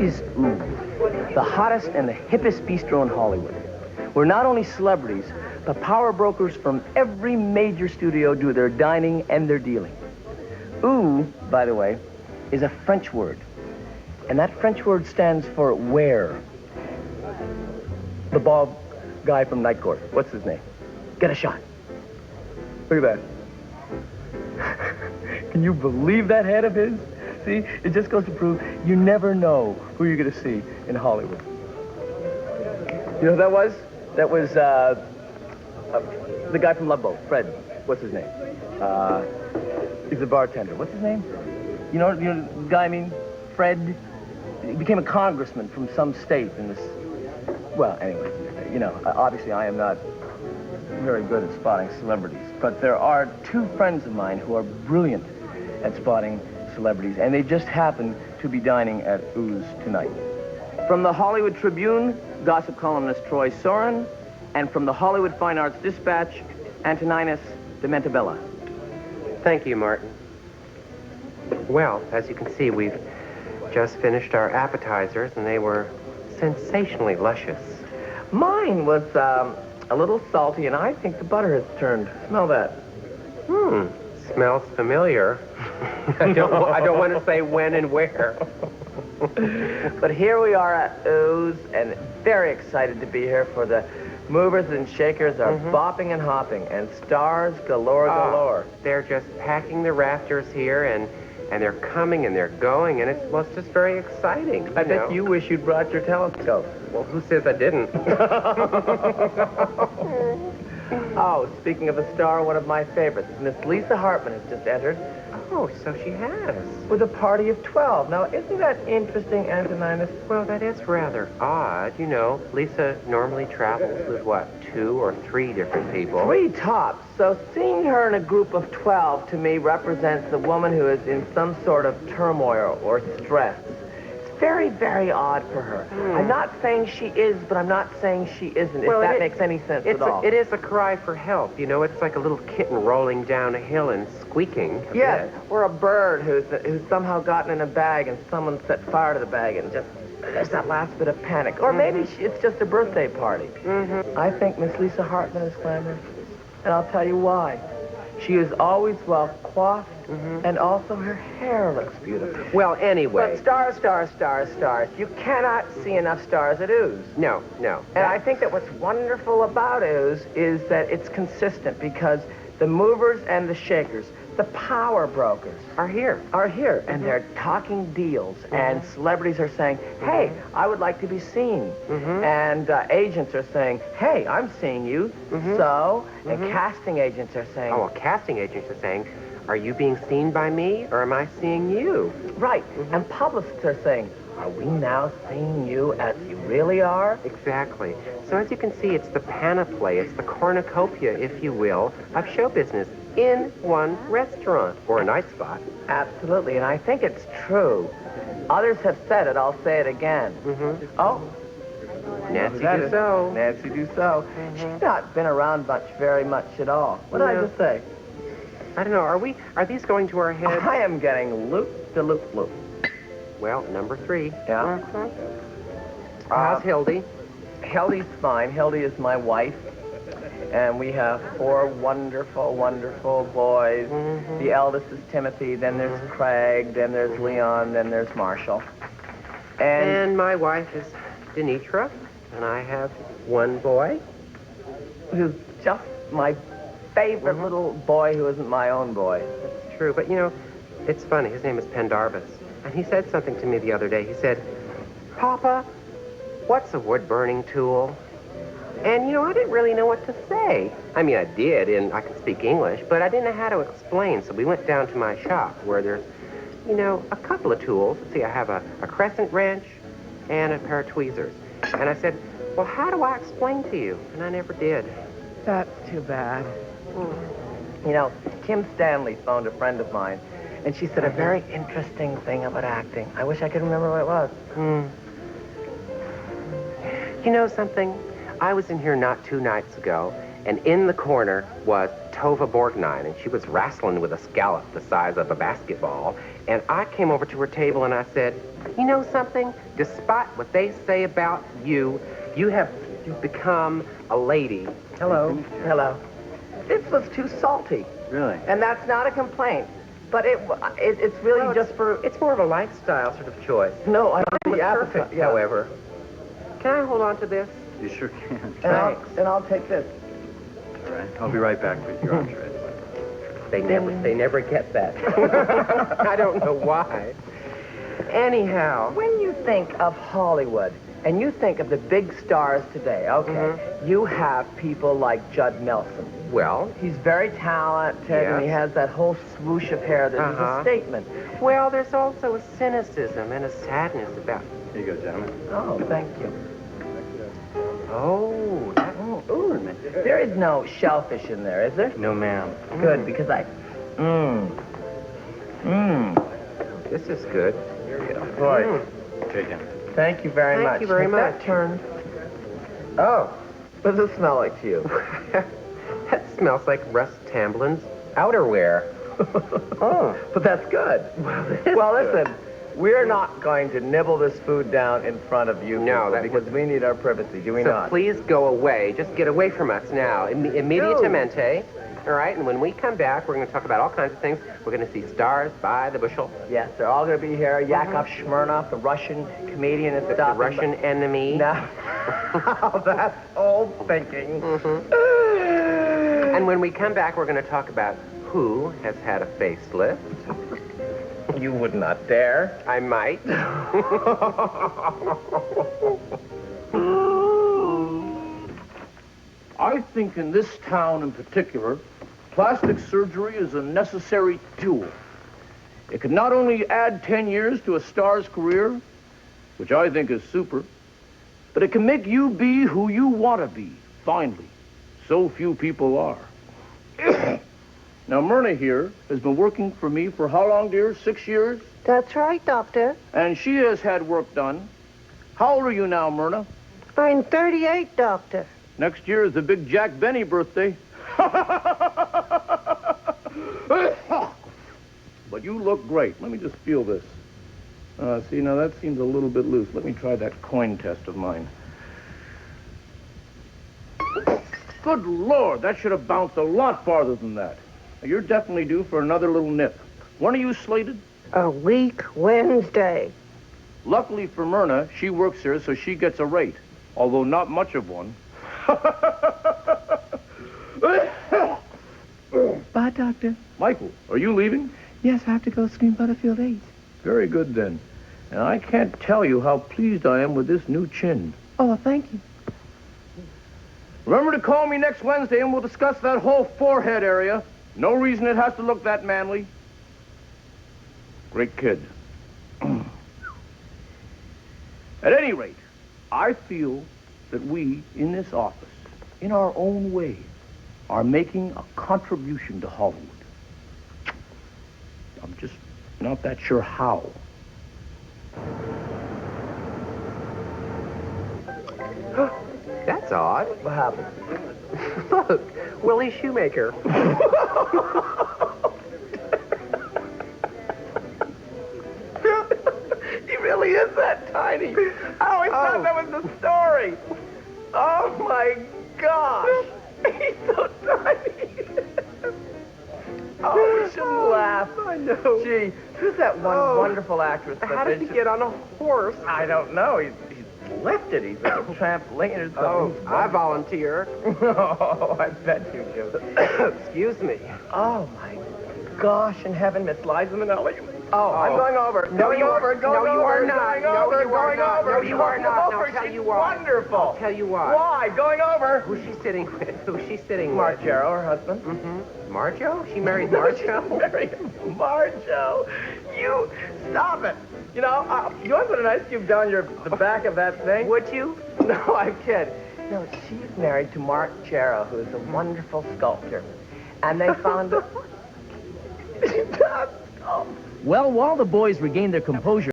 is Ooh, the hottest and the hippest bistro in Hollywood, where not only celebrities, but power brokers from every major studio do their dining and their dealing. Ooh, by the way, is a French word, and that French word stands for where. The bald guy from Night Court, what's his name? Get a shot. Look at that. Can you believe that head of his? See, it just goes to prove you never know who you're going to see in Hollywood. You know who that was? That was the guy from Love Boat, Fred. What's his name? He's a bartender. What's his name? You know the guy I mean? Fred. He became a congressman from some state in this... Well, anyway, you know, obviously I am not very good at spotting celebrities, but there are two friends of mine who are brilliant at spotting celebrities, and they just happen to be dining at Ooze tonight. From the Hollywood Tribune, gossip columnist Troy Soren, and from the Hollywood Fine Arts Dispatch, Antoninus Dementabella. Thank you, Martin. Well, as you can see, we've just finished our appetizers, and they were sensationally luscious. Mine was a little salty, and I think the butter has turned. Smell that. Smells familiar. I don't want to say when and where. But here we are at Ooze, and very excited to be here for the movers and shakers are bopping and hopping, and stars galore. They're just packing the rafters here, and they're coming and they're going, and it's just very exciting. I bet you wish you'd brought your telescope. Well, who says I didn't? Oh, speaking of a star, one of my favorites, Miss Lisa Hartman has just entered. Oh, so she has. With a party of 12. Now, isn't that interesting, Antoninus? Well, that is rather odd. You know, Lisa normally travels with, what, 2 or 3 different people? 3 tops. So seeing her in a group of 12, to me, represents a woman who is in some sort of turmoil or stress. It's very, very odd for her. I'm not saying she is, but I'm not saying she isn't, well, if that makes any sense at all. It is a cry for help. You know, it's like a little kitten rolling down a hill and squeaking. Yes, or a bird who's somehow gotten in a bag and someone set fire to the bag and just there's that last bit of panic. Or maybe it's just a birthday party. I think Miss Lisa Hartman is glamorous, and I'll tell you why. She is always well coiffed, and also her hair looks beautiful. Well, anyway. But stars. You cannot see enough stars at Ooze. No. And I think that what's wonderful about Ooze is that it's consistent because the movers and the shakers, the power brokers are here, and they're talking deals, and celebrities are saying, hey, I would like to be seen, and agents are saying, hey, I'm seeing you, so, and casting agents are saying... Oh, well, casting agents are saying, are you being seen by me, or am I seeing you? Right, and publicists are saying, are we now seeing you as you really are? Exactly. So as you can see, it's the panoply, it's the cornucopia, if you will, of show business in one restaurant or a night spot. Absolutely, and I think it's true. Others have said it, I'll say it again. Oh, Nancy Dussault. Nancy Dussault. She's not been around very much at all. What did I just say? I don't know, are these going to our heads? I am getting loop-de-loop-loop. Well, number 3. Yeah. How's Hildy? Hildy's fine. Hildy is my wife. And we have 4 wonderful, wonderful boys. The eldest is Timothy, then there's Craig, then there's Leon, then there's Marshall. And my wife is Denitra, and I have 1 boy. Who's just my favorite little boy who isn't my own boy. That's true, but you know, it's funny. His name is Pendarvis. And he said something to me the other day. He said, Papa, what's a wood-burning tool? And, you know, I didn't really know what to say. I mean, I did, and I can speak English, but I didn't know how to explain. So we went down to my shop where there's, you know, a couple of tools. Let's see, I have a crescent wrench and a pair of tweezers. And I said, well, how do I explain to you? And I never did. That's too bad. You know, Kim Stanley phoned a friend of mine, and she said a very interesting thing about acting. I wish I could remember what it was. You know something? I was in here not 2 nights ago, And in the corner was Tova Borgnine, and she was wrestling with a scallop the size of a basketball. And I came over to her table and I said, you know something? Despite what they say about you, you've become a lady. Hello. Hello. This was too salty. Really? And that's not a complaint. But it's really Well, just for... It's more of a lifestyle sort of choice. No, I Mine was perfect, however. Can I hold on to this? You sure can. And I'll take this. All right. I'll be right back with your entree. They never get that. I don't know why. Anyhow. When you think of Hollywood, and you think of the big stars today, okay, you have people like Judd Nelson. Well, He's very talented, and he Yes. has that whole swoosh of hair that is a statement. well, there's also a cynicism and a sadness about... Here you go, gentlemen. Oh, thank you. Oh, that... Ooh, there is no shellfish in there, is there? No, ma'am. Good, because I... This is good. Boy, Take him. thank you very much. Thank you very Has much. that turned? Oh, what does it smell like to you? That smells like Russ Tamblyn's outerwear. But that's good. Well, listen, we're not going to nibble this food down in front of you No, people, that because we need our privacy, do we So not? please go away. Just get away from us now. Immediatamente. All right? And when we come back, we're going to talk about all kinds of things. We're going to see stars by the bushel. Yes, they're all going to be here. Yakov Smirnoff, the Russian comedian, is The stopping. Russian enemy. No. That's old thinking. And when we come back, we're going to talk about who has had a facelift. You would not dare. I might. I think in this town in particular, plastic surgery is a necessary tool. It can not only add 10 years to a star's career, which I think is super, but it can make you be who you want to be, finally. So few people are. Now, Myrna here has been working for me for how long, dear? 6 years? That's right, Doctor. And she has had work done. How old are you now, Myrna? I'm 38, Doctor. Next year is the big Jack Benny birthday. But you look great. Let me just feel this. See, now that seems a little bit loose. Let me try that coin test of mine. Good Lord, that should have bounced a lot farther than that. Now, you're definitely due for another little nip. When are you slated? A week Wednesday. Luckily for Myrna, she works here, so she gets a rate, although not much of one. Bye, Doctor. Michael, are you leaving? Yes, I have to go screen Butterfield 8. Very good, then. And I can't tell you how pleased I am with this new chin. Oh, well, thank you. Remember to call me next Wednesday and we'll discuss that whole forehead area. No reason it has to look that manly. Great kid. At any rate, I feel that we, in this office, in our own way, are making a contribution to Hollywood. I'm just not that sure how. That's odd. What happened? Look, Willie Shoemaker. He really is that tiny. I always thought that was the story. Oh, my gosh. He's so tiny. Oh, we shouldn't laugh. I know. Gee, who's that one wonderful actress? How did he get on a horse? I don't know. He's lifted. He's a trampoline or something. Oh, I volunteer. Oh, I bet you do. Excuse me. Oh, my gosh in heaven, Miss Liza Minnelli. Oh, I'm Oh. going over. No, Going you are- over. Going no, you over. are not. Going No, over. you are Going not. over. No, you are Going not. I'll over. tell She's you why. wonderful. I'll tell you why. Why? Going over. Who's she sitting with? Who's she sitting Mark with? Jarrow, her husband. Mm-hmm. Marjo? She married Marjo? Marjo. You stop it. You know, you know what a nice you've done the back of that thing? Would you? No, I'm kidding. No, she's married to Mark Jarrow, who is a wonderful sculptor. And they found... Well, while the boys regained their composure,